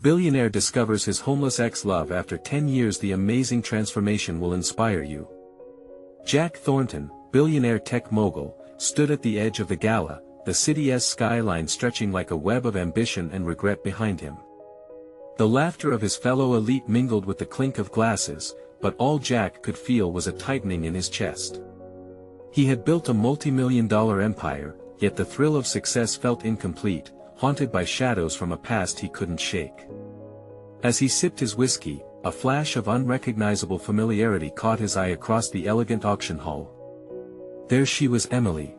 Billionaire discovers his homeless ex-love after 10 years. The amazing transformation will inspire you. Jack Thornton, billionaire tech mogul, stood at the edge of the gala, the city's skyline stretching like a web of ambition and regret behind him. The laughter of his fellow elite mingled with the clink of glasses, but all Jack could feel was a tightening in his chest. He had built a multi-million-dollar empire, yet the thrill of success felt incomplete, haunted by shadows from a past he couldn't shake. As he sipped his whiskey, a flash of unrecognizable familiarity caught his eye across the elegant auction hall. There she was, Emily.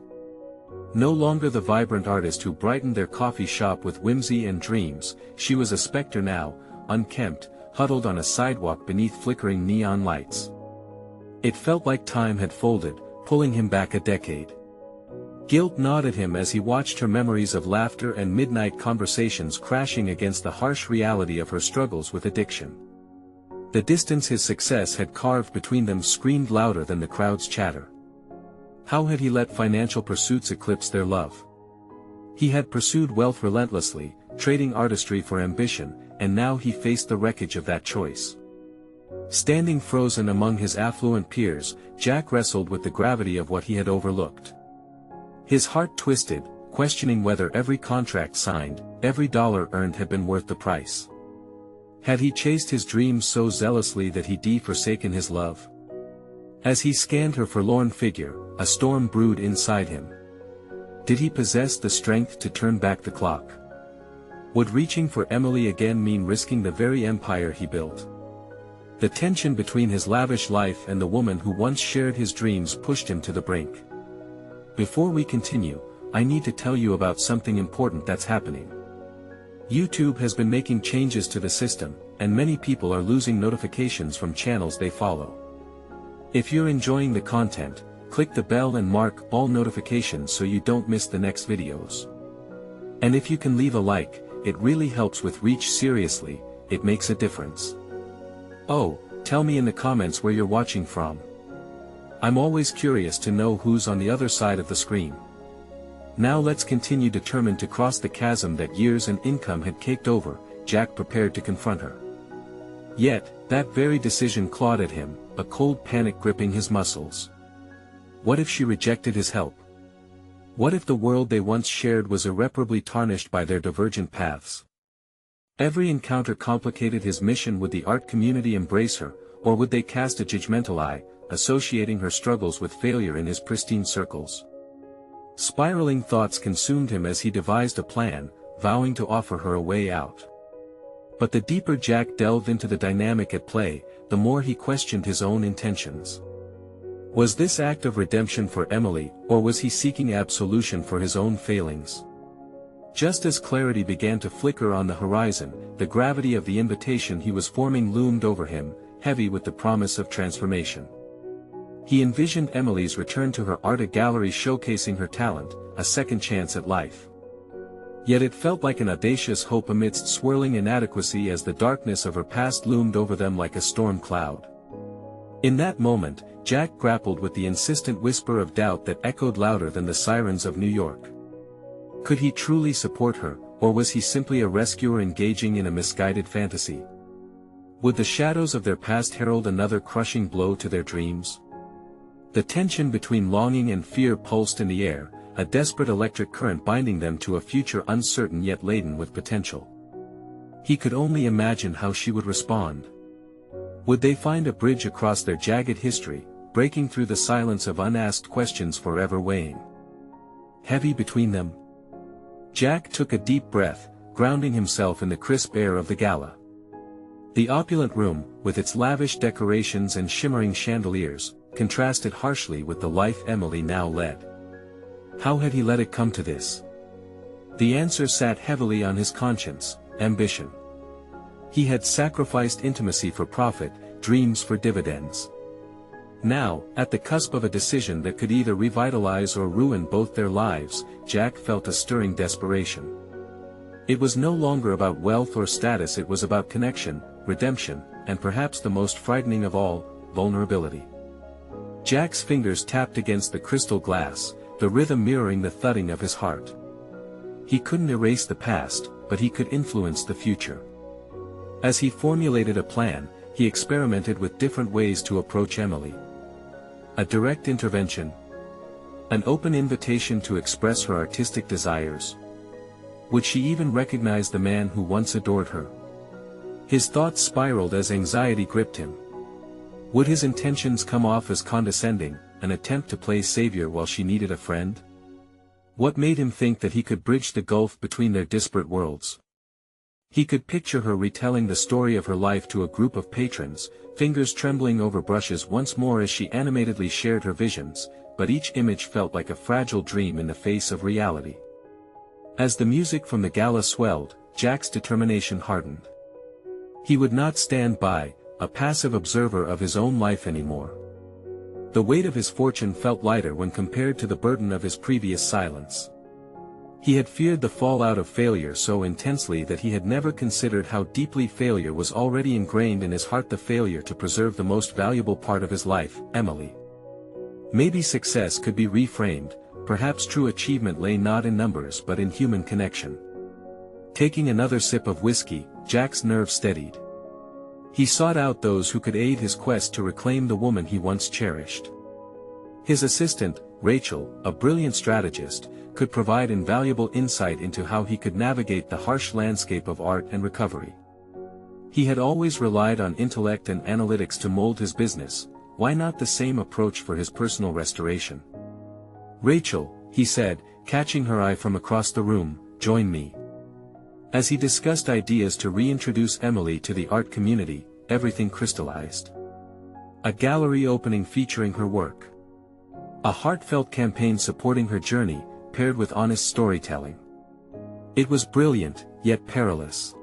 No longer the vibrant artist who brightened their coffee shop with whimsy and dreams, she was a specter now, unkempt, huddled on a sidewalk beneath flickering neon lights. It felt like time had folded, pulling him back a decade. Guilt gnawed at him as he watched her memories of laughter and midnight conversations crashing against the harsh reality of her struggles with addiction. The distance his success had carved between them screamed louder than the crowd's chatter. How had he let financial pursuits eclipse their love? He had pursued wealth relentlessly, trading artistry for ambition, and now he faced the wreckage of that choice. Standing frozen among his affluent peers, Jack wrestled with the gravity of what he had overlooked. His heart twisted, questioning whether every contract signed, every dollar earned had been worth the price. Had he chased his dreams so zealously that he'd forsaken his love? As he scanned her forlorn figure, a storm brewed inside him. Did he possess the strength to turn back the clock? Would reaching for Emily again mean risking the very empire he built? The tension between his lavish life and the woman who once shared his dreams pushed him to the brink. Before we continue, I need to tell you about something important that's happening. YouTube has been making changes to the system, and many people are losing notifications from channels they follow. If you're enjoying the content, click the bell and mark all notifications so you don't miss the next videos. And if you can leave a like, it really helps with reach. Seriously, it makes a difference. Oh, tell me in the comments where you're watching from. I'm always curious to know who's on the other side of the screen. Now let's continue. Determined to cross the chasm that years and income had caked over, Jack prepared to confront her. Yet, that very decision clawed at him, a cold panic gripping his muscles. What if she rejected his help? What if the world they once shared was irreparably tarnished by their divergent paths? Every encounter complicated his mission. Would the art community embrace her, or would they cast a judgmental eye, associating her struggles with failure in his pristine circles? Spiraling thoughts consumed him as he devised a plan, vowing to offer her a way out. But the deeper Jack delved into the dynamic at play, the more he questioned his own intentions. Was this act of redemption for Emily, or was he seeking absolution for his own failings? Just as clarity began to flicker on the horizon, the gravity of the invitation he was forming loomed over him, heavy with the promise of transformation. He envisioned Emily's return to her art gallery showcasing her talent, a second chance at life. Yet it felt like an audacious hope amidst swirling inadequacy as the darkness of her past loomed over them like a storm cloud. In that moment, Jack grappled with the insistent whisper of doubt that echoed louder than the sirens of New York. Could he truly support her, or was he simply a rescuer engaging in a misguided fantasy? Would the shadows of their past herald another crushing blow to their dreams? The tension between longing and fear pulsed in the air, a desperate electric current binding them to a future uncertain yet laden with potential. He could only imagine how she would respond. Would they find a bridge across their jagged history, breaking through the silence of unasked questions forever weighing heavy between them? Jack took a deep breath, grounding himself in the crisp air of the gala. The opulent room, with its lavish decorations and shimmering chandeliers, contrasted harshly with the life Emily now led. How had he let it come to this? The answer sat heavily on his conscience: ambition. He had sacrificed intimacy for profit, dreams for dividends. Now, at the cusp of a decision that could either revitalize or ruin both their lives, Jack felt a stirring desperation. It was no longer about wealth or status. It was about connection, redemption, and perhaps the most frightening of all, vulnerability. Jack's fingers tapped against the crystal glass, the rhythm mirroring the thudding of his heart. He couldn't erase the past, but he could influence the future. As he formulated a plan, he experimented with different ways to approach Emily. A direct intervention. An open invitation to express her artistic desires. Would she even recognize the man who once adored her? His thoughts spiraled as anxiety gripped him. Would his intentions come off as condescending, an attempt to play savior while she needed a friend? What made him think that he could bridge the gulf between their disparate worlds? He could picture her retelling the story of her life to a group of patrons, fingers trembling over brushes once more as she animatedly shared her visions, but each image felt like a fragile dream in the face of reality. As the music from the gala swelled, Jack's determination hardened. He would not stand by, a passive observer of his own life anymore. The weight of his fortune felt lighter when compared to the burden of his previous silence. He had feared the fallout of failure so intensely that he had never considered how deeply failure was already ingrained in his heart, the failure to preserve the most valuable part of his life, Emily. Maybe success could be reframed, perhaps true achievement lay not in numbers but in human connection. Taking another sip of whiskey, Jack's nerve steadied. He sought out those who could aid his quest to reclaim the woman he once cherished. His assistant, Rachel, a brilliant strategist, could provide invaluable insight into how he could navigate the harsh landscape of art and recovery. He had always relied on intellect and analytics to mold his business, why not the same approach for his personal restoration? "Rachel," he said, catching her eye from across the room, "join me." As he discussed ideas to reintroduce Emily to the art community, everything crystallized. A gallery opening featuring her work. A heartfelt campaign supporting her journey, paired with honest storytelling. It was brilliant, yet perilous.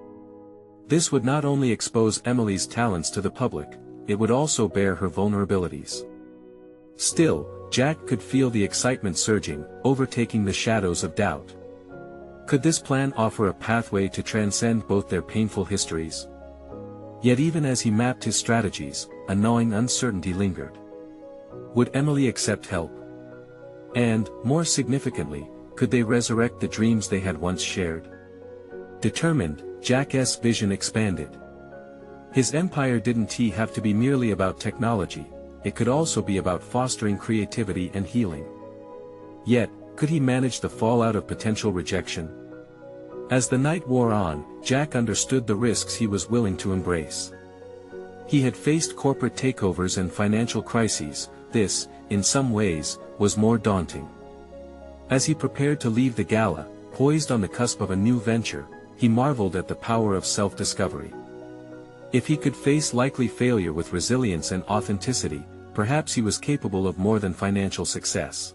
This would not only expose Emily's talents to the public, it would also bare her vulnerabilities. Still, Jack could feel the excitement surging, overtaking the shadows of doubt. Could this plan offer a pathway to transcend both their painful histories? Yet even as he mapped his strategies, a gnawing uncertainty lingered. Would Emily accept help? And, more significantly, could they resurrect the dreams they had once shared? Determined, Jack's vision expanded. His empire didn't have to be merely about technology, it could also be about fostering creativity and healing. Yet, could he manage the fallout of potential rejection? As the night wore on, Jack understood the risks he was willing to embrace. He had faced corporate takeovers and financial crises. This, in some ways, was more daunting. As he prepared to leave the gala, poised on the cusp of a new venture, he marveled at the power of self-discovery. If he could face likely failure with resilience and authenticity, perhaps he was capable of more than financial success.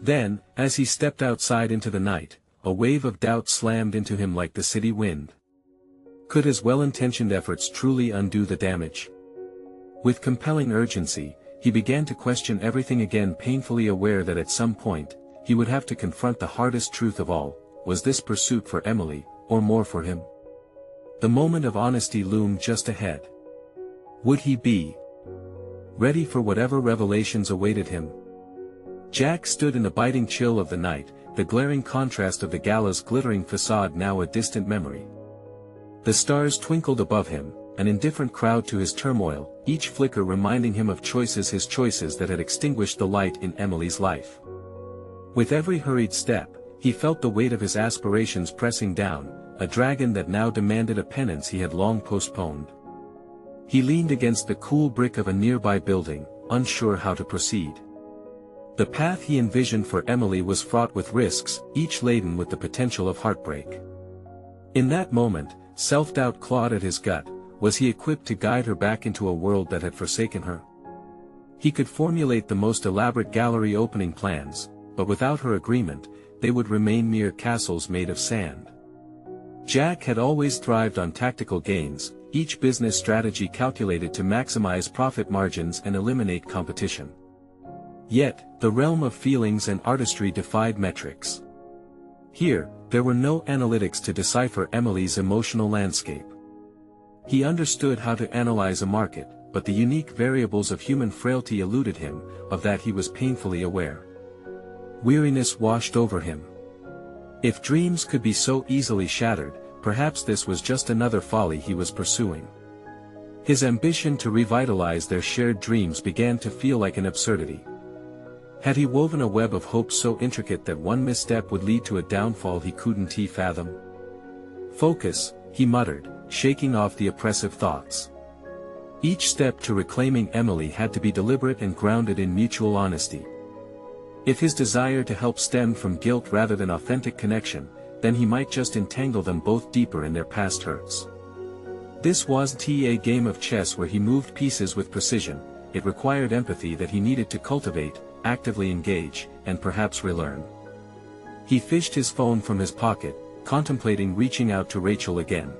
Then, as he stepped outside into the night, a wave of doubt slammed into him like the city wind. Could his well-intentioned efforts truly undo the damage? With compelling urgency, he began to question everything again, painfully aware that at some point, he would have to confront the hardest truth of all: was this pursuit for Emily, or more for him? The moment of honesty loomed just ahead. Would he be ready for whatever revelations awaited him? Jack stood in the biting chill of the night, the glaring contrast of the gala's glittering facade now a distant memory. The stars twinkled above him, an indifferent crowd to his turmoil, each flicker reminding him of his choices that had extinguished the light in Emily's life. With every hurried step, he felt the weight of his aspirations pressing down, a dragon that now demanded a penance he had long postponed. He leaned against the cool brick of a nearby building, unsure how to proceed. The path he envisioned for Emily was fraught with risks, each laden with the potential of heartbreak. In that moment, self-doubt clawed at his gut. Was he equipped to guide her back into a world that had forsaken her? He could formulate the most elaborate gallery opening plans, but without her agreement, they would remain mere castles made of sand. Jack had always thrived on tactical gains, each business strategy calculated to maximize profit margins and eliminate competition. Yet, the realm of feelings and artistry defied metrics. Here, there were no analytics to decipher Emily's emotional landscape. He understood how to analyze a market, but the unique variables of human frailty eluded him, of that he was painfully aware. Weariness washed over him. If dreams could be so easily shattered, perhaps this was just another folly he was pursuing. His ambition to revitalize their shared dreams began to feel like an absurdity. Had he woven a web of hope so intricate that one misstep would lead to a downfall he couldn't fathom? "Focus," he muttered, shaking off the oppressive thoughts. Each step to reclaiming Emily had to be deliberate and grounded in mutual honesty. If his desire to help stemmed from guilt rather than authentic connection, then he might just entangle them both deeper in their past hurts. This wasn't a game of chess where he moved pieces with precision. It required empathy that he needed to cultivate, actively engage, and perhaps relearn. He fished his phone from his pocket, contemplating reaching out to Rachel again.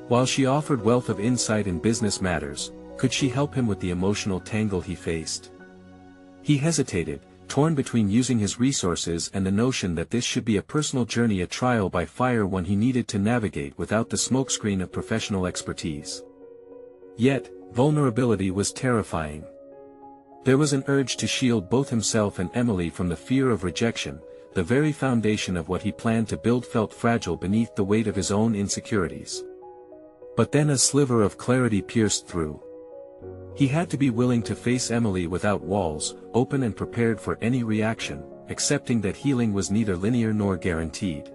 While she offered wealth of insight in business matters, could she help him with the emotional tangle he faced? He hesitated, torn between using his resources and the notion that this should be a personal journey, a trial by fire, one he needed to navigate without the smokescreen of professional expertise. Yet, vulnerability was terrifying. There was an urge to shield both himself and Emily from the fear of rejection. The very foundation of what he planned to build felt fragile beneath the weight of his own insecurities. But then a sliver of clarity pierced through. He had to be willing to face Emily without walls, open and prepared for any reaction, accepting that healing was neither linear nor guaranteed.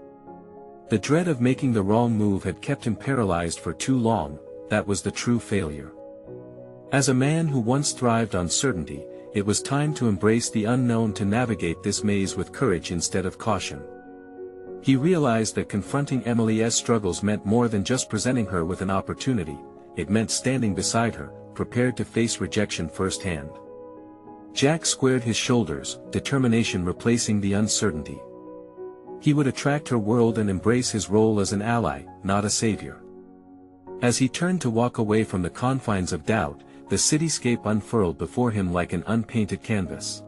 The dread of making the wrong move had kept him paralyzed for too long. That was the true failure. As a man who once thrived on certainty, it was time to embrace the unknown, to navigate this maze with courage instead of caution. He realized that confronting Emily's struggles meant more than just presenting her with an opportunity. It meant standing beside her, prepared to face rejection firsthand. Jack squared his shoulders, determination replacing the uncertainty. He would attract her world and embrace his role as an ally, not a savior. As he turned to walk away from the confines of doubt, the cityscape unfurled before him like an unpainted canvas.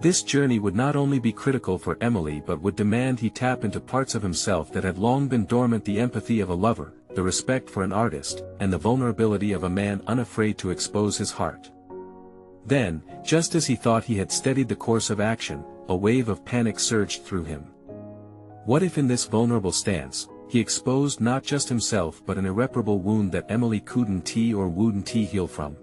This journey would not only be critical for Emily but would demand he tap into parts of himself that had long been dormant: the empathy of a lover, the respect for an artist, and the vulnerability of a man unafraid to expose his heart. Then, just as he thought he had steadied the course of action, a wave of panic surged through him. What if in this vulnerable stance, he exposed not just himself but an irreparable wound that Emily couldn't or wouldn't heal from?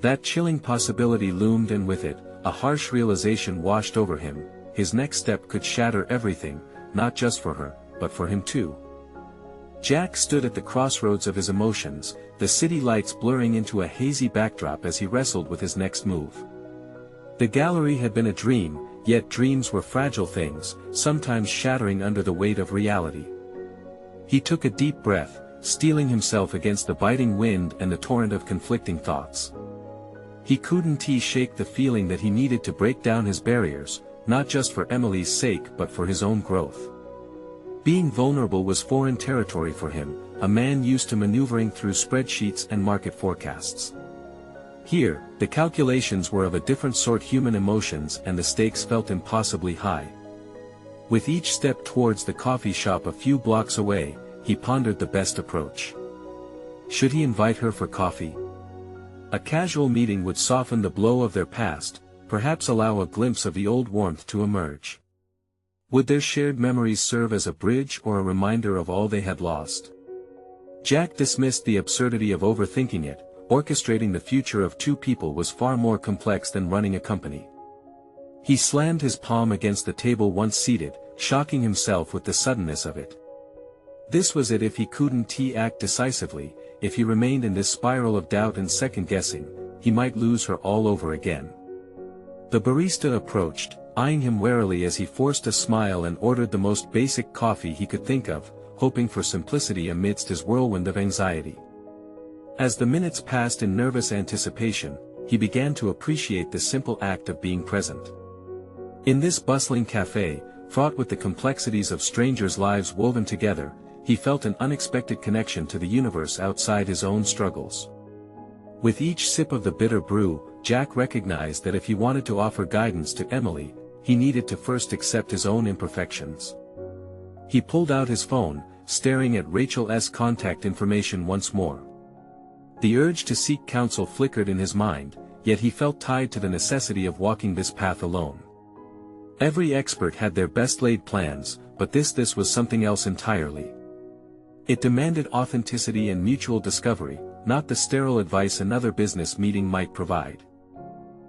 That chilling possibility loomed, and with it, a harsh realization washed over him: his next step could shatter everything, not just for her, but for him too. Jack stood at the crossroads of his emotions, the city lights blurring into a hazy backdrop as he wrestled with his next move. The gallery had been a dream, yet dreams were fragile things, sometimes shattering under the weight of reality. He took a deep breath, steeling himself against the biting wind and the torrent of conflicting thoughts. He couldn't shake the feeling that he needed to break down his barriers, not just for Emily's sake but for his own growth. Being vulnerable was foreign territory for him, a man used to maneuvering through spreadsheets and market forecasts. Here, the calculations were of a different sort: human emotions, and the stakes felt impossibly high. With each step towards the coffee shop a few blocks away, he pondered the best approach. Should he invite her for coffee? A casual meeting would soften the blow of their past, perhaps allow a glimpse of the old warmth to emerge. Would their shared memories serve as a bridge or a reminder of all they had lost? Jack dismissed the absurdity of overthinking it. Orchestrating the future of two people was far more complex than running a company. He slammed his palm against the table once seated, shocking himself with the suddenness of it. This was it: if he couldn't act decisively, if he remained in this spiral of doubt and second-guessing, he might lose her all over again. The barista approached, eyeing him warily as he forced a smile and ordered the most basic coffee he could think of, hoping for simplicity amidst his whirlwind of anxiety. As the minutes passed in nervous anticipation, he began to appreciate the simple act of being present. In this bustling cafe, fraught with the complexities of strangers' lives woven together, he felt an unexpected connection to the universe outside his own struggles. With each sip of the bitter brew, Jack recognized that if he wanted to offer guidance to Emily, he needed to first accept his own imperfections. He pulled out his phone, staring at Rachel's contact information once more. The urge to seek counsel flickered in his mind, yet he felt tied to the necessity of walking this path alone. Every expert had their best laid plans, but this was something else entirely. It demanded authenticity and mutual discovery, not the sterile advice another business meeting might provide.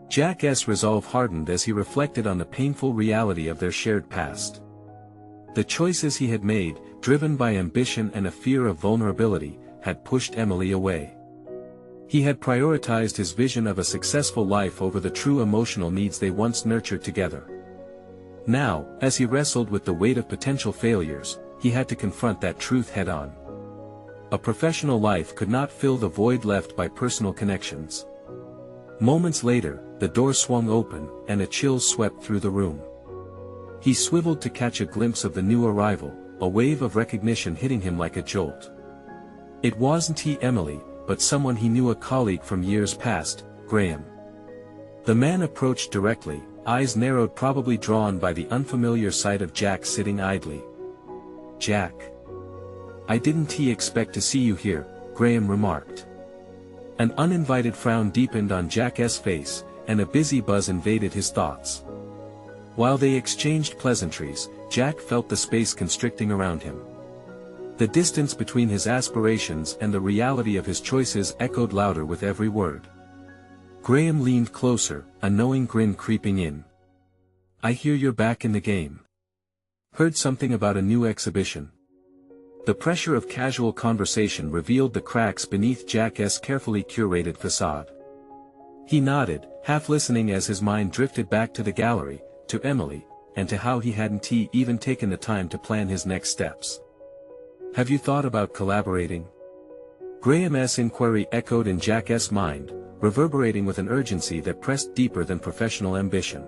Jack's resolve hardened as he reflected on the painful reality of their shared past. The choices he had made, driven by ambition and a fear of vulnerability, had pushed Emily away. He had prioritized his vision of a successful life over the true emotional needs they once nurtured together. Now, as he wrestled with the weight of potential failures, he had to confront that truth head-on. A professional life could not fill the void left by personal connections. Moments later, the door swung open, and a chill swept through the room. He swiveled to catch a glimpse of the new arrival, a wave of recognition hitting him like a jolt. It wasn't Emily, but someone he knew, a colleague from years past, Graham. The man approached directly, eyes narrowed, probably drawn by the unfamiliar sight of Jack sitting idly. "Jack. I didn't expect to see you here," Graham remarked. An uninvited frown deepened on Jack's face, and a busy buzz invaded his thoughts. While they exchanged pleasantries, Jack felt the space constricting around him. The distance between his aspirations and the reality of his choices echoed louder with every word. Graham leaned closer, a knowing grin creeping in. "I hear you're back in the game. Heard something about a new exhibition." The pressure of casual conversation revealed the cracks beneath Jack's carefully curated facade. He nodded, half listening as his mind drifted back to the gallery, to Emily, and to how he hadn't even taken the time to plan his next steps. "Have you thought about collaborating?" Graham's inquiry echoed in Jack's mind, reverberating with an urgency that pressed deeper than professional ambition.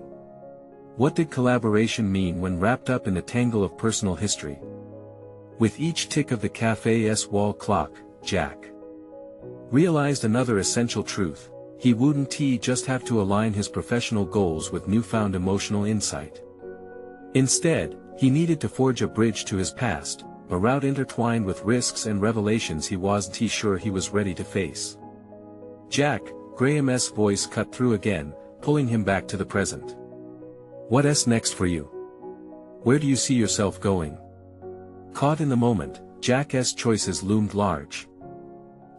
What did collaboration mean when wrapped up in the tangle of personal history? With each tick of the cafe's wall clock, Jack realized another essential truth: he wouldn't just have to align his professional goals with newfound emotional insight. Instead, he needed to forge a bridge to his past, a route intertwined with risks and revelations he wasn't sure he was ready to face. "Jack," Graham's voice cut through again, pulling him back to the present. "What's next for you? Where do you see yourself going?" Caught in the moment, Jack's choices loomed large.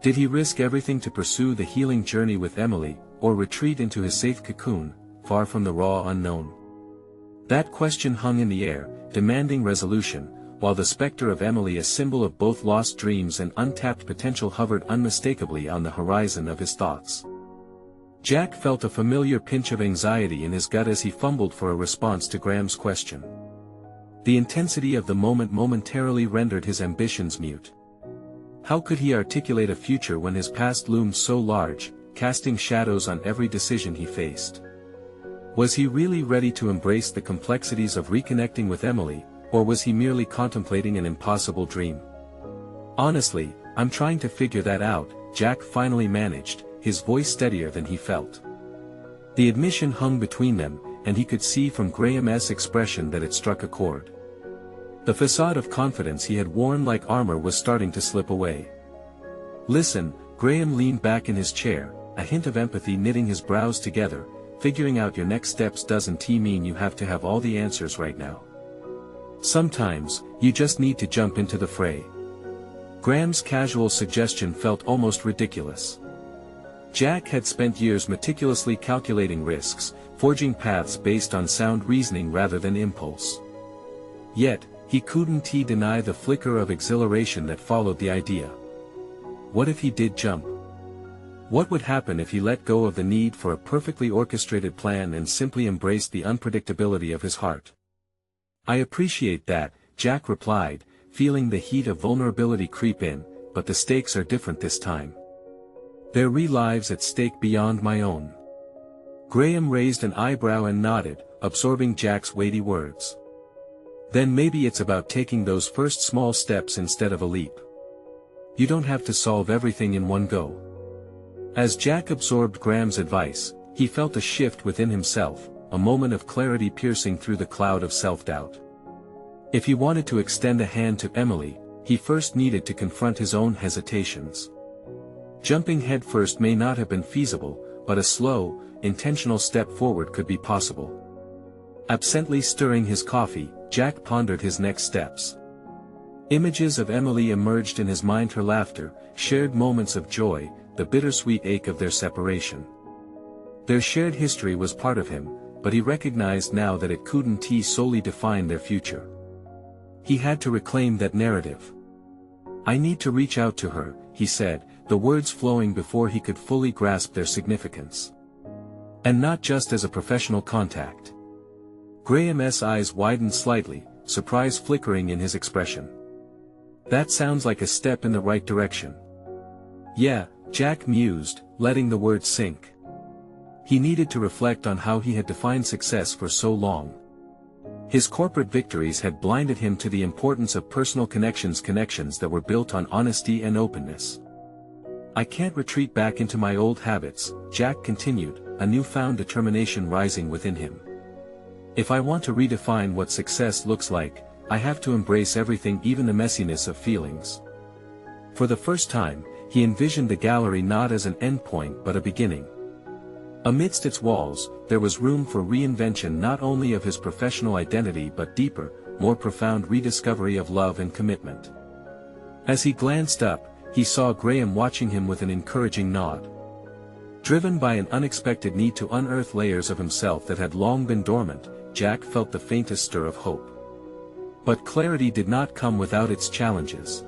Did he risk everything to pursue the healing journey with Emily, or retreat into his safe cocoon, far from the raw unknown? That question hung in the air, demanding resolution, while the specter of Emily, a symbol of both lost dreams and untapped potential, hovered unmistakably on the horizon of his thoughts. Jack felt a familiar pinch of anxiety in his gut as he fumbled for a response to Graham's question. The intensity of the moment momentarily rendered his ambitions mute. How could he articulate a future when his past loomed so large, casting shadows on every decision he faced? Was he really ready to embrace the complexities of reconnecting with Emily, or was he merely contemplating an impossible dream? "Honestly, I'm trying to figure that out," Jack finally managed, his voice steadier than he felt. The admission hung between them, and he could see from Graham's expression that it struck a chord. The facade of confidence he had worn like armor was starting to slip away. "Listen," Graham leaned back in his chair, a hint of empathy knitting his brows together. "Figuring out your next steps doesn't mean you have to have all the answers right now. Sometimes, you just need to jump into the fray." Graham's casual suggestion felt almost ridiculous. Jack had spent years meticulously calculating risks, forging paths based on sound reasoning rather than impulse. Yet, he couldn't deny the flicker of exhilaration that followed the idea. What if he did jump? What would happen if he let go of the need for a perfectly orchestrated plan and simply embraced the unpredictability of his heart? "I appreciate that," Jack replied, feeling the heat of vulnerability creep in, "but the stakes are different this time. There are lives at stake beyond my own." Graham raised an eyebrow and nodded, absorbing Jack's weighty words. "Then maybe it's about taking those first small steps instead of a leap. You don't have to solve everything in one go." As Jack absorbed Graham's advice, he felt a shift within himself, a moment of clarity piercing through the cloud of self-doubt. If he wanted to extend a hand to Emily, he first needed to confront his own hesitations. Jumping headfirst may not have been feasible, but a slow, intentional step forward could be possible. Absently stirring his coffee, Jack pondered his next steps. Images of Emily emerged in his mind, her laughter, shared moments of joy, the bittersweet ache of their separation. Their shared history was part of him, but he recognized now that it couldn't solely define their future. He had to reclaim that narrative. "I need to reach out to her," he said, the words flowing before he could fully grasp their significance. "And not just as a professional contact." Graham's eyes widened slightly, surprise flickering in his expression. "That sounds like a step in the right direction." "Yeah," Jack mused, letting the words sink. He needed to reflect on how he had defined success for so long. His corporate victories had blinded him to the importance of personal connections that were built on honesty and openness. "I can't retreat back into my old habits," Jack continued, a newfound determination rising within him. "If I want to redefine what success looks like, I have to embrace everything, even the messiness of feelings." For the first time, he envisioned the gallery not as an endpoint but a beginning. Amidst its walls, there was room for reinvention, not only of his professional identity but deeper, more profound rediscovery of love and commitment. As he glanced up, he saw Graham watching him with an encouraging nod. Driven by an unexpected need to unearth layers of himself that had long been dormant, Jack felt the faintest stir of hope. But clarity did not come without its challenges.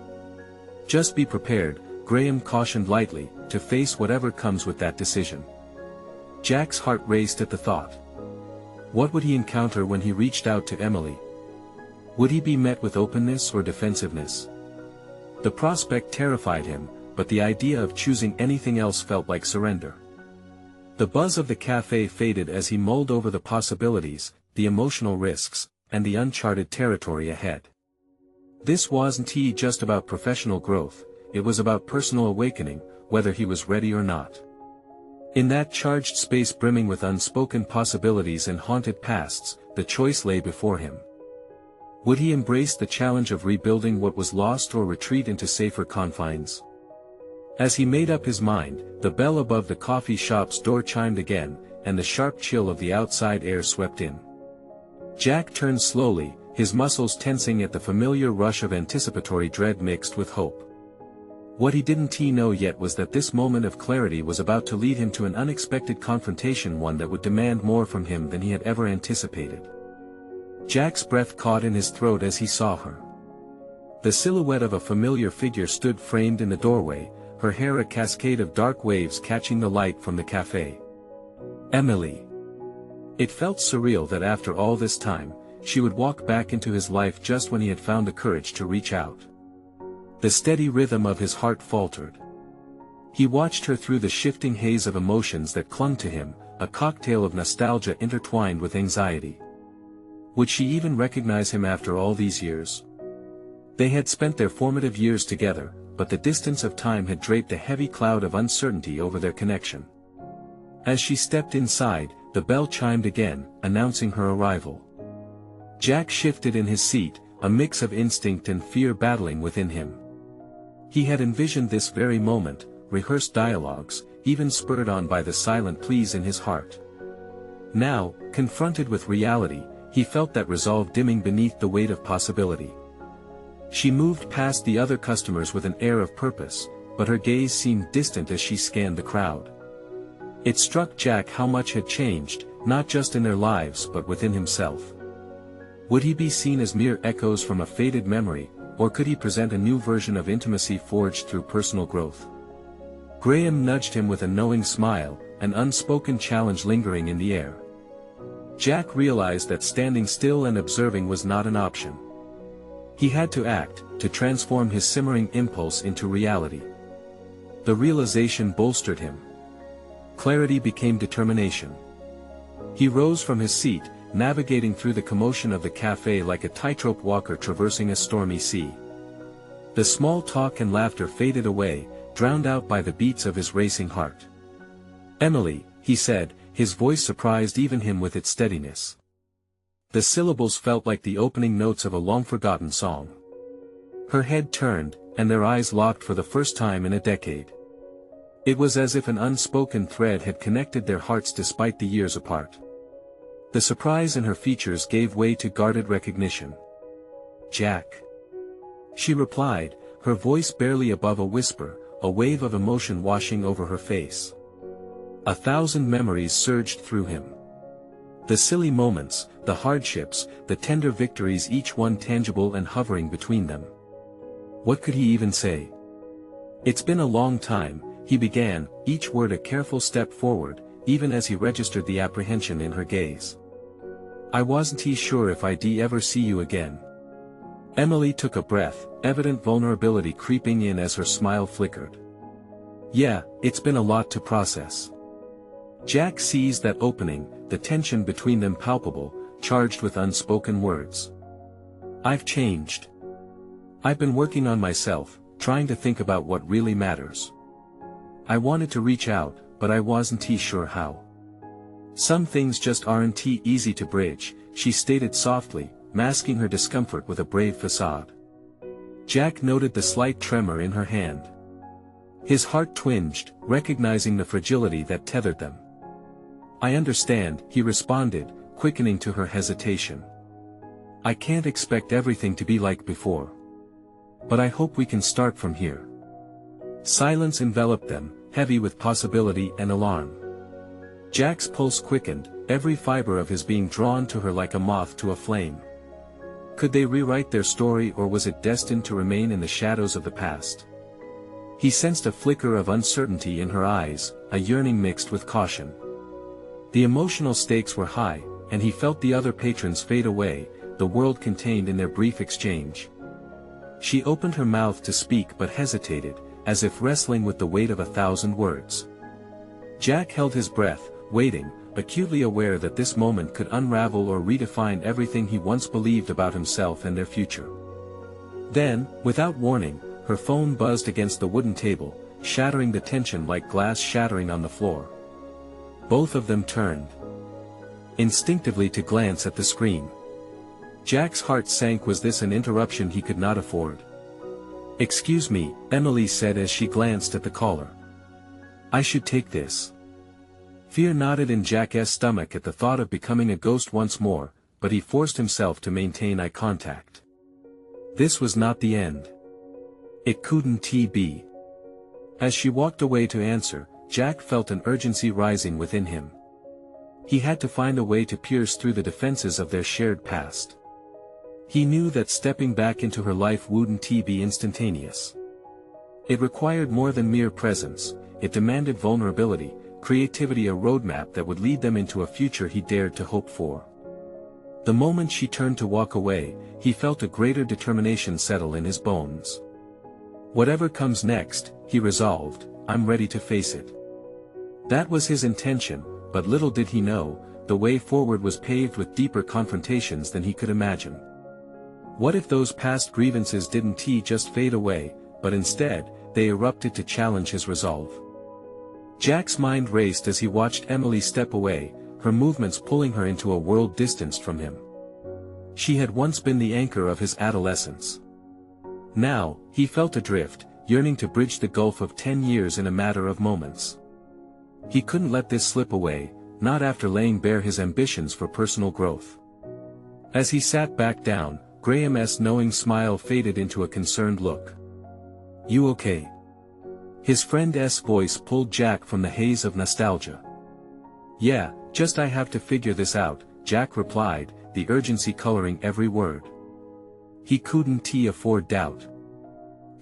"Just be prepared," Graham cautioned lightly, "to face whatever comes with that decision." Jack's heart raced at the thought. What would he encounter when he reached out to Emily? Would he be met with openness or defensiveness? The prospect terrified him, but the idea of choosing anything else felt like surrender. The buzz of the cafe faded as he mulled over the possibilities, the emotional risks, and the uncharted territory ahead. This wasn't just about professional growth, it was about personal awakening, whether he was ready or not. In that charged space brimming with unspoken possibilities and haunted pasts, the choice lay before him. Would he embrace the challenge of rebuilding what was lost or retreat into safer confines? As he made up his mind, the bell above the coffee shop's door chimed again, and the sharp chill of the outside air swept in. Jack turned slowly, his muscles tensing at the familiar rush of anticipatory dread mixed with hope. What he didn't know yet was that this moment of clarity was about to lead him to an unexpected confrontation, one that would demand more from him than he had ever anticipated. Jack's breath caught in his throat as he saw her. The silhouette of a familiar figure stood framed in the doorway, her hair a cascade of dark waves catching the light from the cafe. Emily. It felt surreal that after all this time, she would walk back into his life just when he had found the courage to reach out. The steady rhythm of his heart faltered. He watched her through the shifting haze of emotions that clung to him, a cocktail of nostalgia intertwined with anxiety. Would she even recognize him after all these years? They had spent their formative years together, but the distance of time had draped a heavy cloud of uncertainty over their connection. As she stepped inside, the bell chimed again, announcing her arrival. Jack shifted in his seat, a mix of instinct and fear battling within him. He had envisioned this very moment, rehearsed dialogues, even spurred on by the silent pleas in his heart. Now, confronted with reality, he felt that resolve dimming beneath the weight of possibility. She moved past the other customers with an air of purpose, but her gaze seemed distant as she scanned the crowd. It struck Jack how much had changed, not just in their lives but within himself. Would he be seen as mere echoes from a faded memory, or could he present a new version of intimacy forged through personal growth? Graham nudged him with a knowing smile, an unspoken challenge lingering in the air. Jack realized that standing still and observing was not an option. He had to act, to transform his simmering impulse into reality. The realization bolstered him. Clarity became determination. He rose from his seat, navigating through the commotion of the cafe like a tightrope walker traversing a stormy sea. The small talk and laughter faded away, drowned out by the beats of his racing heart. "Emily," he said, his voice surprised even him with its steadiness. The syllables felt like the opening notes of a long-forgotten song. Her head turned, and their eyes locked for the first time in a decade. It was as if an unspoken thread had connected their hearts despite the years apart. The surprise in her features gave way to guarded recognition. "Jack." She replied, her voice barely above a whisper, a wave of emotion washing over her face. 1,000 memories surged through him. The silly moments, the hardships, the tender victories, each one tangible and hovering between them. What could he even say? It's been a long time, he began, each word a careful step forward, even as he registered the apprehension in her gaze. I wasn't sure if I'd ever see you again. Emily took a breath, evident vulnerability creeping in as her smile flickered. Yeah, it's been a lot to process. Jack seized that opening, the tension between them palpable, charged with unspoken words. I've changed. I've been working on myself, trying to think about what really matters. I wanted to reach out, but I wasn't sure how. Some things just aren't easy to bridge, she stated softly, masking her discomfort with a brave facade. Jack noted the slight tremor in her hand. His heart twinged, recognizing the fragility that tethered them. I understand, he responded, quickening to her hesitation. I can't expect everything to be like before. But I hope we can start from here. Silence enveloped them, heavy with possibility and alarm. Jack's pulse quickened, every fiber of his being drawn to her like a moth to a flame. Could they rewrite their story, or was it destined to remain in the shadows of the past? He sensed a flicker of uncertainty in her eyes, a yearning mixed with caution. The emotional stakes were high, and he felt the other patrons fade away, the world contained in their brief exchange. She opened her mouth to speak but hesitated, as if wrestling with the weight of 1,000 words. Jack held his breath, waiting, acutely aware that this moment could unravel or redefine everything he once believed about himself and their future. Then, without warning, her phone buzzed against the wooden table, shattering the tension like glass shattering on the floor. Both of them turned instinctively to glance at the screen. Jack's heart sank. Was this an interruption he could not afford? Excuse me, Emily said as she glanced at the caller. I should take this. Fear knotted in Jack's stomach at the thought of becoming a ghost once more, but he forced himself to maintain eye contact. This was not the end. It couldn't be. As she walked away to answer, Jack felt an urgency rising within him. He had to find a way to pierce through the defenses of their shared past. He knew that stepping back into her life wouldn't be instantaneous. It required more than mere presence, it demanded vulnerability, creativity, a roadmap that would lead them into a future he dared to hope for. The moment she turned to walk away, he felt a greater determination settle in his bones. Whatever comes next, he resolved, I'm ready to face it. That was his intention, but little did he know, the way forward was paved with deeper confrontations than he could imagine. What if those past grievances didn't just fade away, but instead, they erupted to challenge his resolve? Jack's mind raced as he watched Emily step away, her movements pulling her into a world distanced from him. She had once been the anchor of his adolescence. Now, he felt adrift, yearning to bridge the gulf of 10 years in a matter of moments. He couldn't let this slip away, not after laying bare his ambitions for personal growth. As he sat back down, Graham's knowing smile faded into a concerned look. You okay? His friend's voice pulled Jack from the haze of nostalgia. Yeah, just I have to figure this out, Jack replied, the urgency coloring every word. He couldn't afford doubt.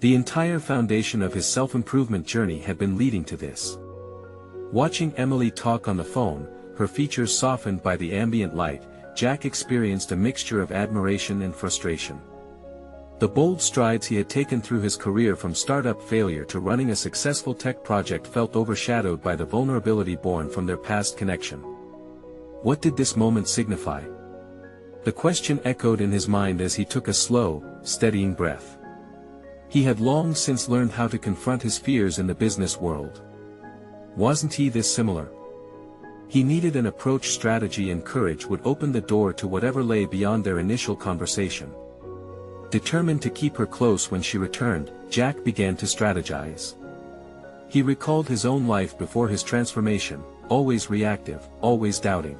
The entire foundation of his self-improvement journey had been leading to this. Watching Emily talk on the phone, her features softened by the ambient light, Jack experienced a mixture of admiration and frustration. The bold strides he had taken through his career, from startup failure to running a successful tech project, felt overshadowed by the vulnerability born from their past connection. What did this moment signify? The question echoed in his mind as he took a slow, steadying breath. He had long since learned how to confront his fears in the business world. Wasn't he this similar? He needed an approach, strategy, and courage would open the door to whatever lay beyond their initial conversation. Determined to keep her close when she returned, Jack began to strategize. He recalled his own life before his transformation, always reactive, always doubting.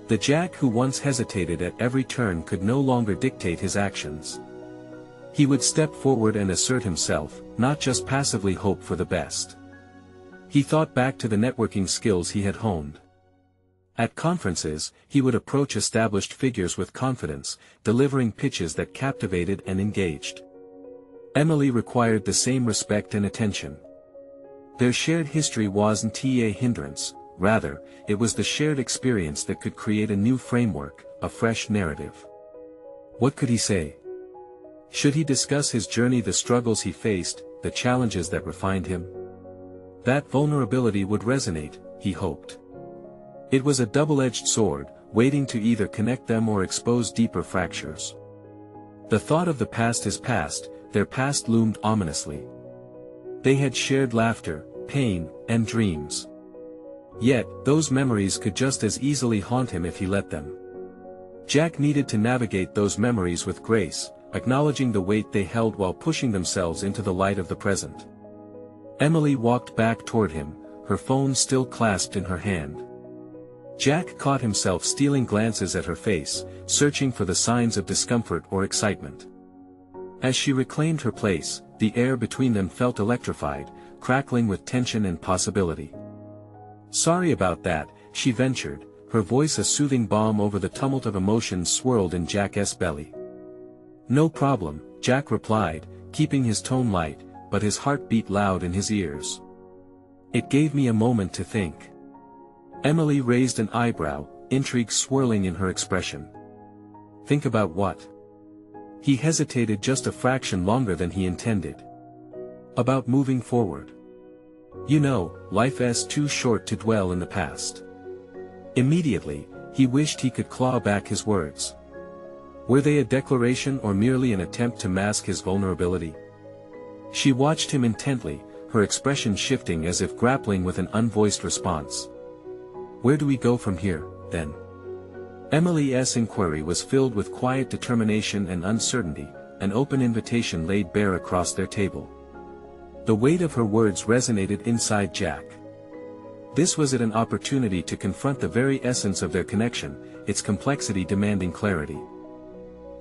The Jack who once hesitated at every turn could no longer dictate his actions. He would step forward and assert himself, not just passively hope for the best. He thought back to the networking skills he had honed. At conferences, he would approach established figures with confidence, delivering pitches that captivated and engaged. Emily required the same respect and attention. Their shared history wasn't a hindrance, rather, it was the shared experience that could create a new framework, a fresh narrative. What could he say? Should he discuss his journey, the struggles he faced, the challenges that refined him? That vulnerability would resonate, he hoped. It was a double-edged sword, waiting to either connect them or expose deeper fractures. The thought of the past is past, their past loomed ominously. They had shared laughter, pain, and dreams. Yet, those memories could just as easily haunt him if he let them. Jack needed to navigate those memories with grace, acknowledging the weight they held while pushing themselves into the light of the present. Emily walked back toward him, her phone still clasped in her hand. Jack caught himself stealing glances at her face, searching for the signs of discomfort or excitement. As she reclaimed her place, the air between them felt electrified, crackling with tension and possibility. "Sorry about that," she ventured, her voice a soothing balm over the tumult of emotions swirled in Jack's belly. "No problem," Jack replied, keeping his tone light, but his heart beat loud in his ears. "It gave me a moment to think." Emily raised an eyebrow, intrigue swirling in her expression. "Think about what?" He hesitated just a fraction longer than he intended. "About moving forward. You know, life's too short to dwell in the past." Immediately, he wished he could claw back his words. Were they a declaration or merely an attempt to mask his vulnerability? She watched him intently, her expression shifting as if grappling with an unvoiced response. "Where do we go from here, then?" Emily's inquiry was filled with quiet determination and uncertainty, an open invitation laid bare across their table. The weight of her words resonated inside Jack. This was an opportunity to confront the very essence of their connection, its complexity demanding clarity.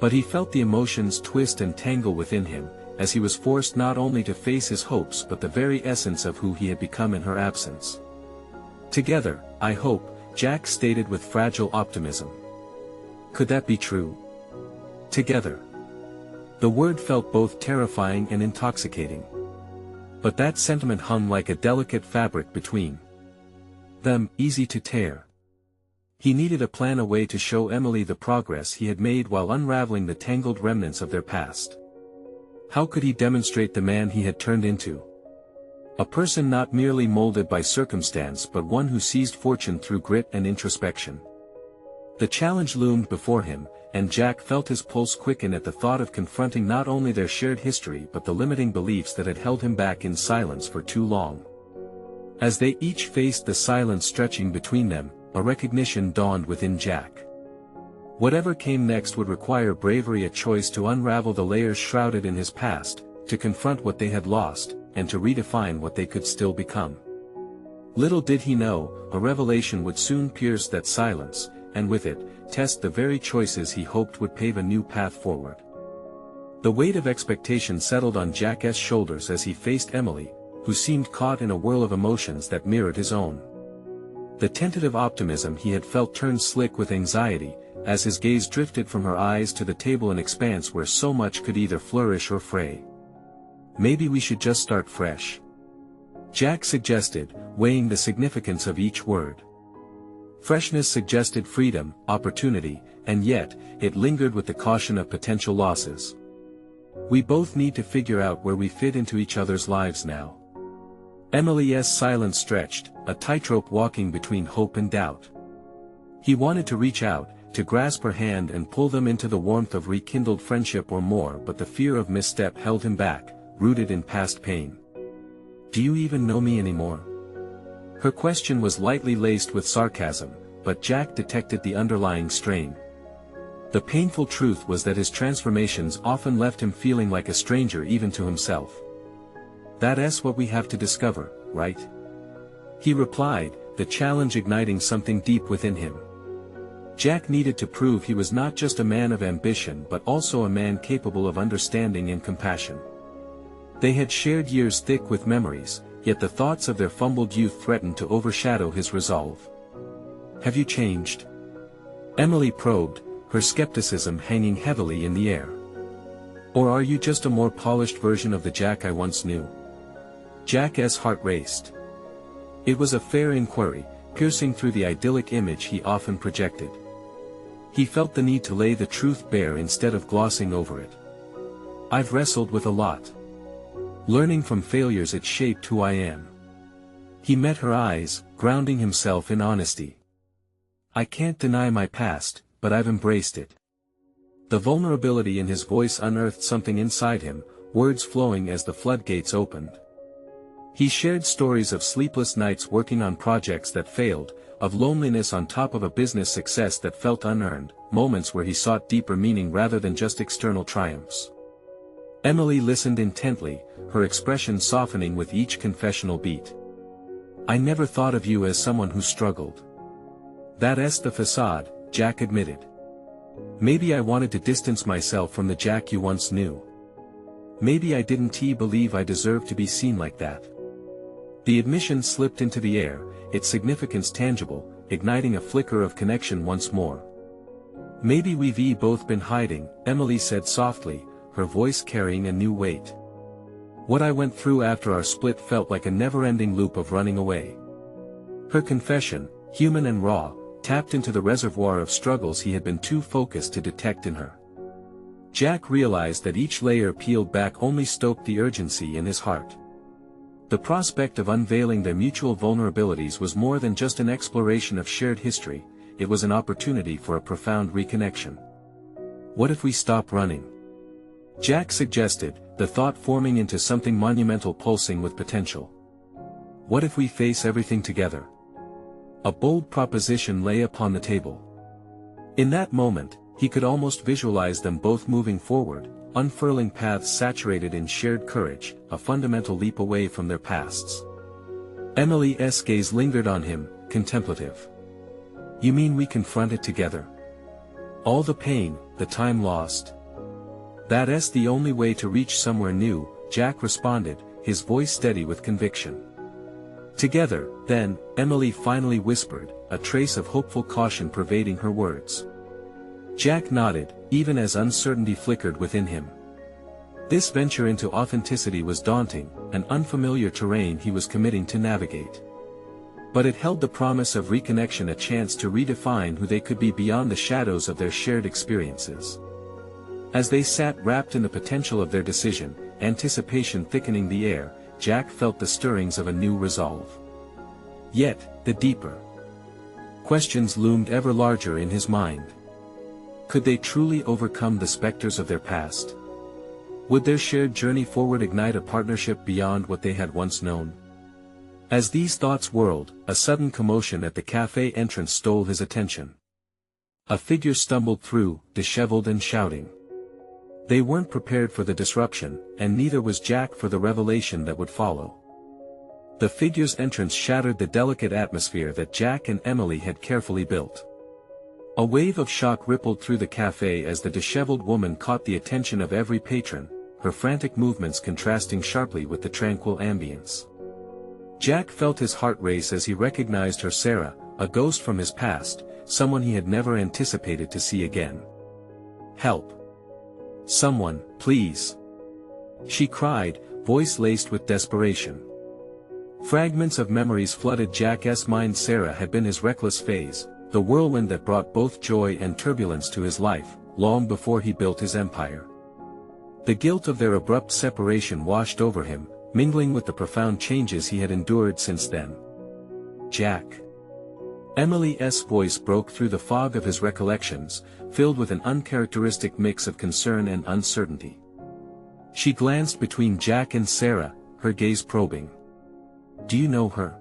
But he felt the emotions twist and tangle within him, as he was forced not only to face his hopes but the very essence of who he had become in her absence. "Together, I hope," Jack stated with fragile optimism. Could that be true? Together. The word felt both terrifying and intoxicating. But that sentiment hung like a delicate fabric between them, easy to tear. He needed a plan, a way to show Emily the progress he had made while unraveling the tangled remnants of their past. How could he demonstrate the man he had turned into? A person not merely molded by circumstance but one who seized fortune through grit and introspection. The challenge loomed before him, and Jack felt his pulse quicken at the thought of confronting not only their shared history but the limiting beliefs that had held him back in silence for too long. As they each faced the silence stretching between them, a recognition dawned within Jack. Whatever came next would require bravery, a choice to unravel the layers shrouded in his past, to confront what they had lost, and to redefine what they could still become. Little did he know, a revelation would soon pierce that silence, and with it, test the very choices he hoped would pave a new path forward. The weight of expectation settled on Jack's shoulders as he faced Emily, who seemed caught in a whirl of emotions that mirrored his own. The tentative optimism he had felt turned slick with anxiety, as his gaze drifted from her eyes to the table, an expanse where so much could either flourish or fray. "Maybe we should just start fresh," Jack suggested, weighing the significance of each word. Freshness suggested freedom, opportunity, and yet, it lingered with the caution of potential losses. "We both need to figure out where we fit into each other's lives now." Emily's silence stretched, a tightrope walking between hope and doubt. He wanted to reach out, to grasp her hand and pull them into the warmth of rekindled friendship or more, but the fear of misstep held him back, rooted in past pain. "Do you even know me anymore?" Her question was lightly laced with sarcasm, but Jack detected the underlying strain. The painful truth was that his transformations often left him feeling like a stranger even to himself. "That's what we have to discover, right?" he replied, the challenge igniting something deep within him. Jack needed to prove he was not just a man of ambition but also a man capable of understanding and compassion. They had shared years thick with memories, yet the thoughts of their fumbled youth threatened to overshadow his resolve. "Have you changed?" Emily probed, her skepticism hanging heavily in the air. "Or are you just a more polished version of the Jack I once knew?" Jack's heart raced. It was a fair inquiry, piercing through the idyllic image he often projected. He felt the need to lay the truth bare instead of glossing over it. "I've wrestled with a lot. Learning from failures it shaped who I am." He met her eyes, grounding himself in honesty. "I can't deny my past, but I've embraced it." The vulnerability in his voice unearthed something inside him, words flowing as the floodgates opened. He shared stories of sleepless nights working on projects that failed, of loneliness on top of a business success that felt unearned, moments where he sought deeper meaning rather than just external triumphs. Emily listened intently, her expression softening with each confessional beat. "I never thought of you as someone who struggled. That's the facade," Jack admitted. "Maybe I wanted to distance myself from the Jack you once knew. Maybe I didn't believe I deserved to be seen like that." The admission slipped into the air, its significance tangible, igniting a flicker of connection once more. "Maybe we've both been hiding," Emily said softly, her voice carrying a new weight. "What I went through after our split felt like a never-ending loop of running away." Her confession, human and raw, tapped into the reservoir of struggles he had been too focused to detect in her. Jack realized that each layer peeled back only stoked the urgency in his heart. The prospect of unveiling their mutual vulnerabilities was more than just an exploration of shared history, it was an opportunity for a profound reconnection. "What if we stop running?" Jack suggested, the thought forming into something monumental pulsing with potential. "What if we face everything together?" A bold proposition lay upon the table. In that moment, he could almost visualize them both moving forward, unfurling paths saturated in shared courage, a fundamental leap away from their pasts. Emily's gaze lingered on him, contemplative. "You mean we confront it together? All the pain, the time lost? That's the only way to reach somewhere new," Jack responded, his voice steady with conviction. "Together, then," Emily finally whispered, a trace of hopeful caution pervading her words. Jack nodded, even as uncertainty flickered within him. This venture into authenticity was daunting, an unfamiliar terrain he was committing to navigate. But it held the promise of reconnection, a chance to redefine who they could be beyond the shadows of their shared experiences. As they sat wrapped in the potential of their decision, anticipation thickening the air, Jack felt the stirrings of a new resolve. Yet, the deeper questions loomed ever larger in his mind. Could they truly overcome the specters of their past? Would their shared journey forward ignite a partnership beyond what they had once known? As these thoughts whirled, a sudden commotion at the cafe entrance stole his attention. A figure stumbled through, disheveled and shouting. They weren't prepared for the disruption, and neither was Jack for the revelation that would follow. The figure's entrance shattered the delicate atmosphere that Jack and Emily had carefully built. A wave of shock rippled through the cafe as the disheveled woman caught the attention of every patron, her frantic movements contrasting sharply with the tranquil ambience. Jack felt his heart race as he recognized her, Sarah, a ghost from his past, someone he had never anticipated to see again. "Help! Someone, please!" she cried, voice laced with desperation. Fragments of memories flooded Jack's mind. Sarah had been his reckless phase, the whirlwind that brought both joy and turbulence to his life, long before he built his empire. The guilt of their abrupt separation washed over him, mingling with the profound changes he had endured since then. "Jack." Emily's voice broke through the fog of his recollections, filled with an uncharacteristic mix of concern and uncertainty. She glanced between Jack and Sarah, her gaze probing. "Do you know her?"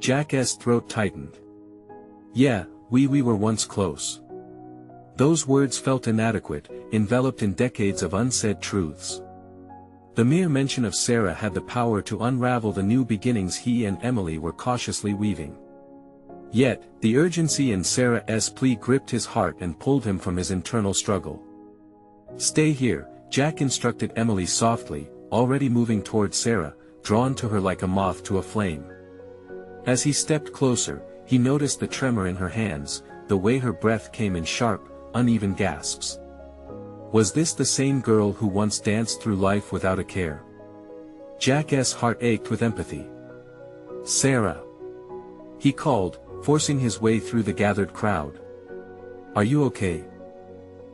Jack's throat tightened. "Yeah, we were once close." Those words felt inadequate, enveloped in decades of unsaid truths. The mere mention of Sarah had the power to unravel the new beginnings he and Emily were cautiously weaving. Yet, the urgency in Sarah's plea gripped his heart and pulled him from his internal struggle. "Stay here," Jack instructed Emily softly, already moving toward Sarah, drawn to her like a moth to a flame. As he stepped closer, he noticed the tremor in her hands, the way her breath came in sharp, uneven gasps. Was this the same girl who once danced through life without a care? Jack's heart ached with empathy. "Sarah!" he called, forcing his way through the gathered crowd. "Are you okay?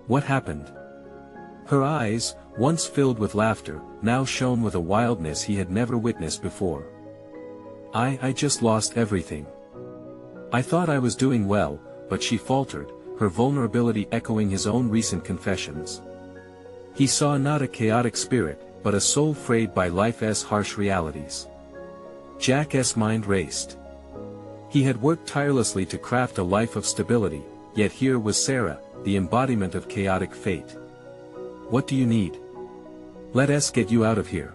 What happened?" Her eyes, once filled with laughter, now shone with a wildness he had never witnessed before. I just lost everything. I thought I was doing well," but she faltered, her vulnerability echoing his own recent confessions. He saw not a chaotic spirit, but a soul frayed by life's harsh realities. Jack's mind raced. He had worked tirelessly to craft a life of stability, yet here was Sarah, the embodiment of chaotic fate. "What do you need? Let us get you out of here."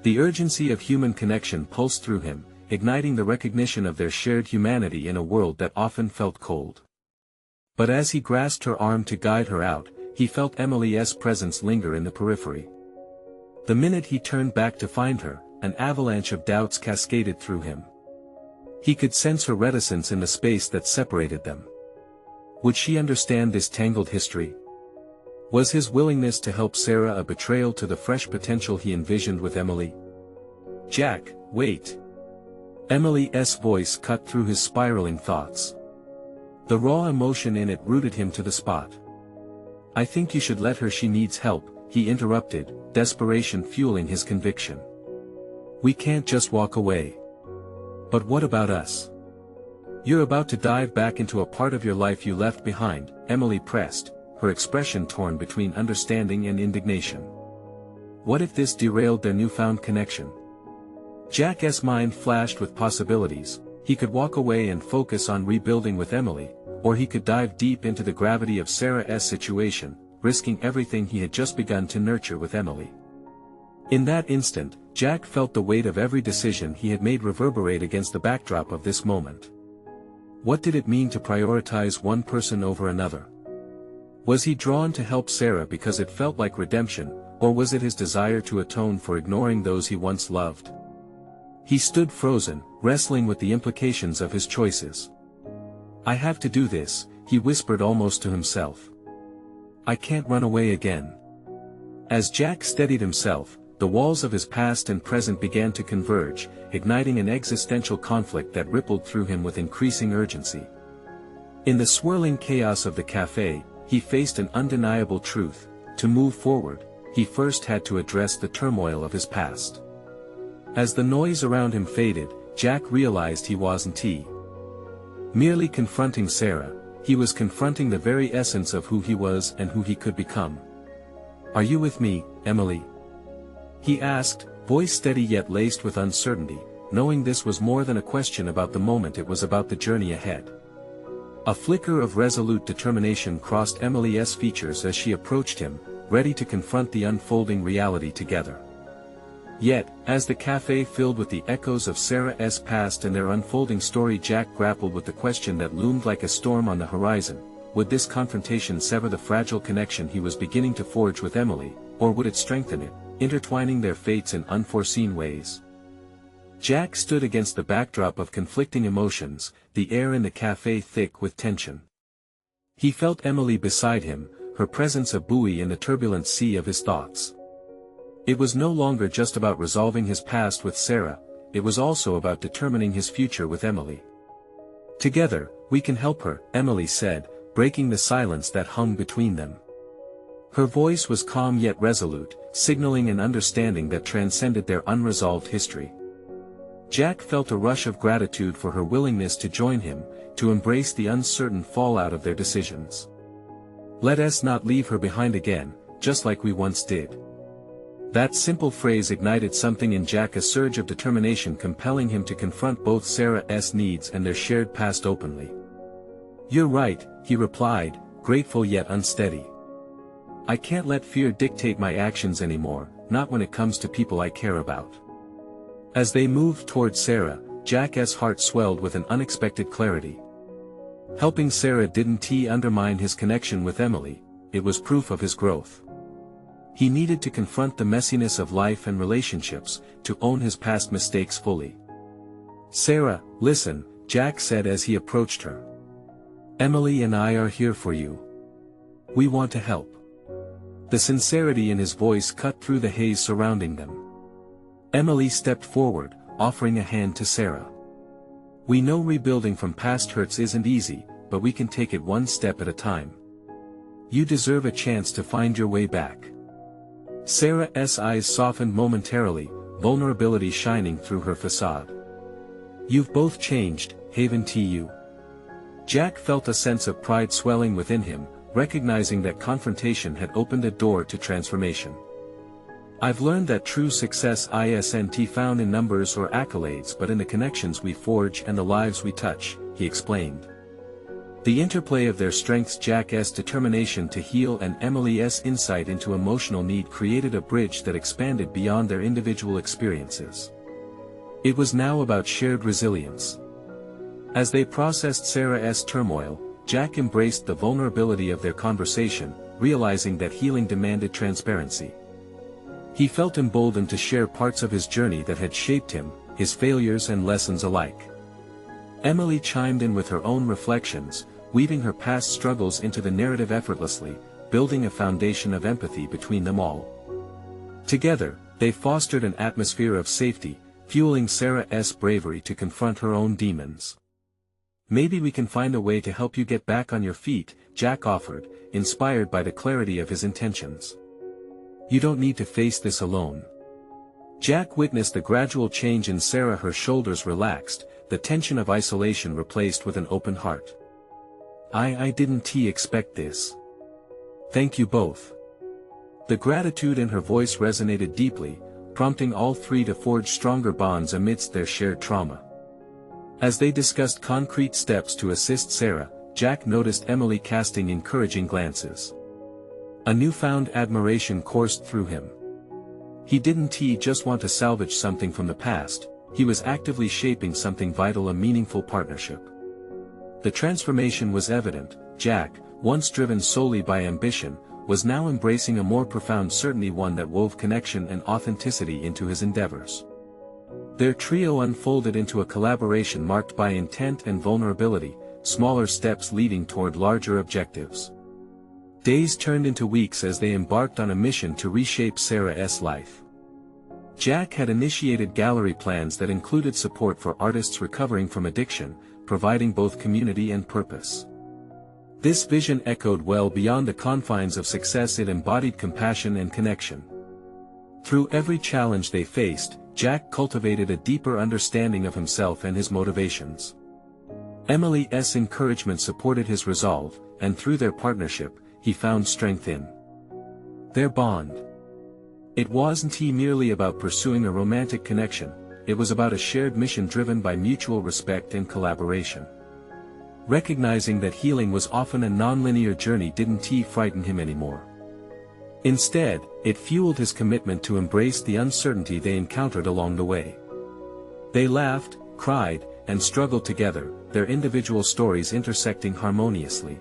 The urgency of human connection pulsed through him, igniting the recognition of their shared humanity in a world that often felt cold. But as he grasped her arm to guide her out, he felt Emily's presence linger in the periphery. The minute he turned back to find her, an avalanche of doubts cascaded through him. He could sense her reticence in the space that separated them. Would she understand this tangled history? Was his willingness to help Sarah a betrayal to the fresh potential he envisioned with Emily? "Jack, wait." Emily's voice cut through his spiraling thoughts. The raw emotion in it rooted him to the spot. "I think you should let her. She needs help," he interrupted, desperation fueling his conviction. "We can't just walk away." "But what about us? You're about to dive back into a part of your life you left behind," Emily pressed, her expression torn between understanding and indignation. What if this derailed their newfound connection? Jack's mind flashed with possibilities. He could walk away and focus on rebuilding with Emily, or he could dive deep into the gravity of Sarah's situation, risking everything he had just begun to nurture with Emily. In that instant, Jack felt the weight of every decision he had made reverberate against the backdrop of this moment. What did it mean to prioritize one person over another? Was he drawn to help Sarah because it felt like redemption, or was it his desire to atone for ignoring those he once loved? He stood frozen, wrestling with the implications of his choices. "I have to do this," he whispered almost to himself. "I can't run away again." As Jack steadied himself, the walls of his past and present began to converge, igniting an existential conflict that rippled through him with increasing urgency. In the swirling chaos of the cafe, he faced an undeniable truth: to move forward, he first had to address the turmoil of his past. As the noise around him faded, Jack realized he wasn't merely confronting Sarah, he was confronting the very essence of who he was and who he could become. "Are you with me, Emily?" he asked, voice steady yet laced with uncertainty, knowing this was more than a question about the moment, it was about the journey ahead. A flicker of resolute determination crossed Emily's features as she approached him, ready to confront the unfolding reality together. Yet, as the cafe filled with the echoes of Sarah's past and their unfolding story, Jack grappled with the question that loomed like a storm on the horizon: would this confrontation sever the fragile connection he was beginning to forge with Emily, or would it strengthen it, intertwining their fates in unforeseen ways? Jack stood against the backdrop of conflicting emotions, the air in the cafe thick with tension. He felt Emily beside him, her presence a buoy in the turbulent sea of his thoughts. It was no longer just about resolving his past with Sarah, it was also about determining his future with Emily. "Together, we can help her," Emily said, breaking the silence that hung between them. Her voice was calm yet resolute, signaling an understanding that transcended their unresolved history. Jack felt a rush of gratitude for her willingness to join him, to embrace the uncertain fallout of their decisions. "Let us not leave her behind again, just like we once did." That simple phrase ignited something in Jack, a surge of determination compelling him to confront both Sarah's needs and their shared past openly. "You're right," he replied, grateful yet unsteady. "I can't let fear dictate my actions anymore, not when it comes to people I care about." As they moved toward Sarah, Jack's heart swelled with an unexpected clarity. Helping Sarah didn't undermine his connection with Emily, it was proof of his growth. He needed to confront the messiness of life and relationships, to own his past mistakes fully. "Sarah, listen," Jack said as he approached her. "Emily and I are here for you. We want to help." The sincerity in his voice cut through the haze surrounding them. Emily stepped forward, offering a hand to Sarah. "We know rebuilding from past hurts isn't easy, but we can take it one step at a time. You deserve a chance to find your way back." Sarah's eyes softened momentarily, vulnerability shining through her facade. "You've both changed, haven't you?" Jack felt a sense of pride swelling within him, recognizing that confrontation had opened a door to transformation. "I've learned that true success isn't found in numbers or accolades but in the connections we forge and the lives we touch," he explained. The interplay of their strengths, Jack's determination to heal and Emily's insight into emotional need, created a bridge that expanded beyond their individual experiences. It was now about shared resilience. As they processed Sarah's turmoil, Jack embraced the vulnerability of their conversation, realizing that healing demanded transparency. He felt emboldened to share parts of his journey that had shaped him, his failures and lessons alike. Emily chimed in with her own reflections, weaving her past struggles into the narrative effortlessly, building a foundation of empathy between them all. Together, they fostered an atmosphere of safety, fueling Sarah's bravery to confront her own demons. "Maybe we can find a way to help you get back on your feet," Jack offered, inspired by the clarity of his intentions. "You don't need to face this alone." Jack witnessed the gradual change in Sarah. Her shoulders relaxed, the tension of isolation replaced with an open heart. I didn't expect this. Thank you both." The gratitude in her voice resonated deeply, prompting all three to forge stronger bonds amidst their shared trauma. As they discussed concrete steps to assist Sarah, Jack noticed Emily casting encouraging glances. A newfound admiration coursed through him. He didn't just want to salvage something from the past, he was actively shaping something vital, a meaningful partnership. The transformation was evident. Jack, once driven solely by ambition, was now embracing a more profound certainty, one that wove connection and authenticity into his endeavors. Their trio unfolded into a collaboration marked by intent and vulnerability, smaller steps leading toward larger objectives. Days turned into weeks as they embarked on a mission to reshape Sarah's life. Jack had initiated gallery plans that included support for artists recovering from addiction, providing both community and purpose. This vision echoed well beyond the confines of success. It embodied compassion and connection. Through every challenge they faced, Jack cultivated a deeper understanding of himself and his motivations. Emily's encouragement supported his resolve, and through their partnership, he found strength in their bond. It wasn't merely about pursuing a romantic connection, it was about a shared mission driven by mutual respect and collaboration. Recognizing that healing was often a non-linear journey didn't frighten him anymore. Instead, it fueled his commitment to embrace the uncertainty they encountered along the way. They laughed, cried, and struggled together, their individual stories intersecting harmoniously.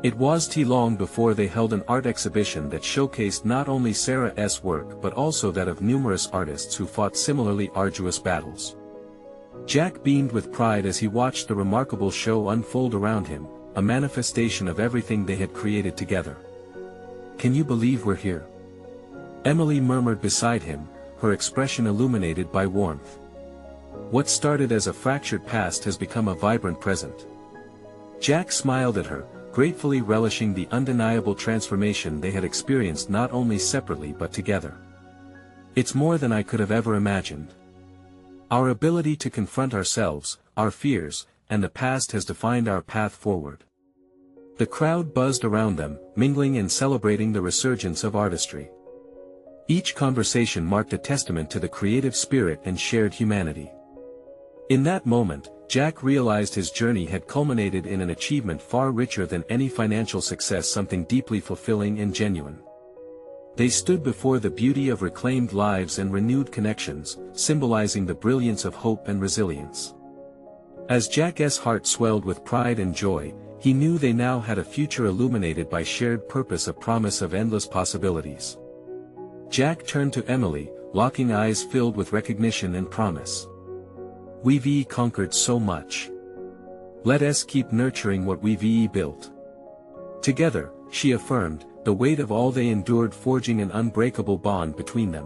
It wasn't long before they held an art exhibition that showcased not only Sarah's work but also that of numerous artists who fought similarly arduous battles. Jack beamed with pride as he watched the remarkable show unfold around him, a manifestation of everything they had created together. "Can you believe we're here?" Emily murmured beside him, her expression illuminated by warmth. "What started as a fractured past has become a vibrant present." Jack smiled at her, gratefully relishing the undeniable transformation they had experienced not only separately but together. "It's more than I could have ever imagined. Our ability to confront ourselves, our fears, and the past has defined our path forward." The crowd buzzed around them, mingling and celebrating the resurgence of artistry. Each conversation marked a testament to the creative spirit and shared humanity. In that moment, Jack realized his journey had culminated in an achievement far richer than any financial success, something deeply fulfilling and genuine. They stood before the beauty of reclaimed lives and renewed connections, symbolizing the brilliance of hope and resilience. As Jack's heart swelled with pride and joy, he knew they now had a future illuminated by shared purpose, a promise of endless possibilities. Jack turned to Emily, locking eyes filled with recognition and promise. "We've conquered so much. Let us keep nurturing what we've built." Together, she affirmed, the weight of all they endured forging an unbreakable bond between them.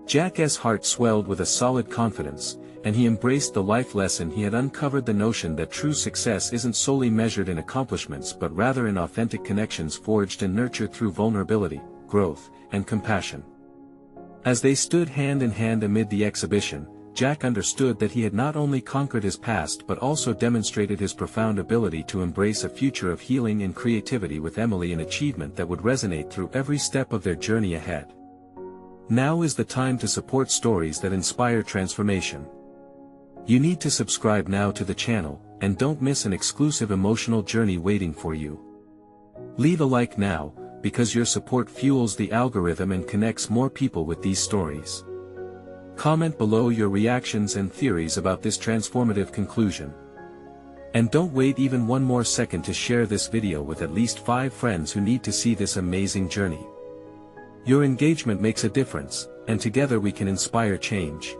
Jack's heart swelled with a solid confidence, and he embraced the life lesson he had uncovered, the notion that true success isn't solely measured in accomplishments but rather in authentic connections forged and nurtured through vulnerability, growth, and compassion. As they stood hand in hand amid the exhibition, Jack understood that he had not only conquered his past but also demonstrated his profound ability to embrace a future of healing and creativity with Emily, an achievement that would resonate through every step of their journey ahead. Now is the time to support stories that inspire transformation. You need to subscribe now to the channel, and don't miss an exclusive emotional journey waiting for you. Leave a like now, because your support fuels the algorithm and connects more people with these stories. Comment below your reactions and theories about this transformative conclusion. And don't wait even one more second to share this video with at least 5 friends who need to see this amazing journey. Your engagement makes a difference, and together we can inspire change.